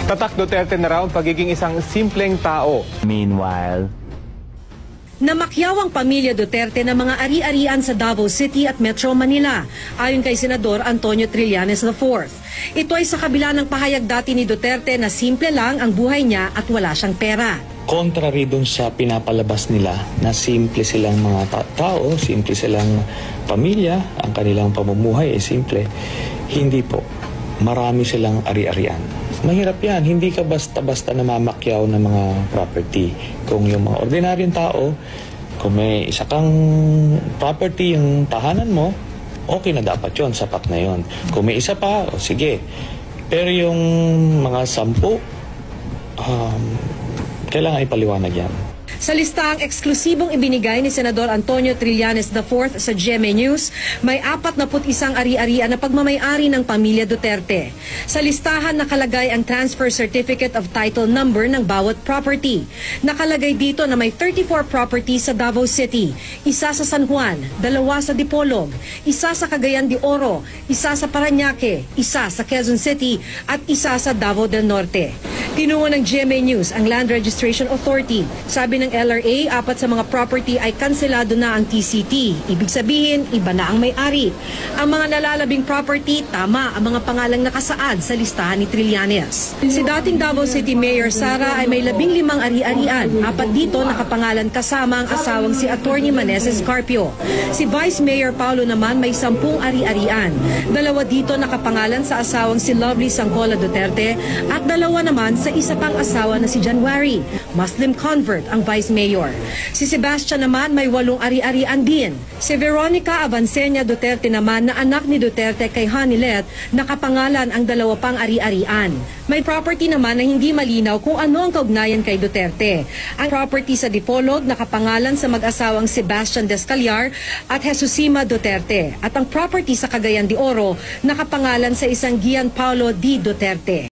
Tatak Duterte na raw ang pagiging isang simpleng tao. Meanwhile, namakyaw ang pamilya Duterte ng mga ari-arian sa Davao City at Metro Manila, ayon kay Senador Antonio Trillanes IV. Ito ay sa kabila ng pahayag dati ni Duterte na simple lang ang buhay niya at wala siyang pera. Contrary dun sa pinapalabas nila na simple silang mga tao, simple silang pamilya, ang kanilang pamumuhay ay simple. Hindi po. Marami silang ari-arian. Mahirap yan. Hindi ka basta-basta namamakyaw ng mga property. Kung yung mga ordinaryong tao, kung may isa kang property yung tahanan mo, okay na dapat yon, sapat na yon. Kung may isa pa, o sige. Pero yung mga 10, kailangan ipaliwanag yan. Sa listahang eksklusibong ibinigay ni Senador Antonio Trillanes IV sa GMA News, may 41 ari-arian na pagmamay-ari ng pamilya Duterte. Sa listahan nakalagay ang transfer certificate of title number ng bawat property. Nakalagay dito na may 34 properties sa Davao City, isa sa San Juan, 2 sa Dipolog, isa sa Cagayan de Oro, isa sa Parañaque, isa sa Quezon City at isa sa Davao del Norte. Kinuha ng GMA News ang Land Registration Authority. Sabi ng LRA, 4 sa mga property ay kanselado na ang TCT. Ibig sabihin, iba na ang may-ari. Ang mga nalalabing property, tama ang mga pangalang nakasaad sa listahan ni Trillanes. Si dating Davao City Mayor Sara ay may 15 ari-arian. 4 dito nakapangalan kasama ang asawang si Attorney Maneses Carpio. Si Vice Mayor Paulo naman may 10 ari-arian. 2 dito nakapangalan sa asawang si Lovely Sangcola Duterte at 2 naman sa isa pang asawa na si January, Muslim convert ang Vice Mayor. Si Sebastian naman may 8 ari-arian din. Si Veronica Avancenia Duterte naman na anak ni Duterte kay Hanilet, nakapangalan ang 2 pang ari-arian. May property naman na hindi malinaw kung ano ang kaugnayan kay Duterte. Ang property sa Dipolog nakapangalan sa mag-asawang Sebastian Descallar at Jesusima Duterte. At ang property sa Cagayan de Oro nakapangalan sa isang Gian Paulo D. Duterte.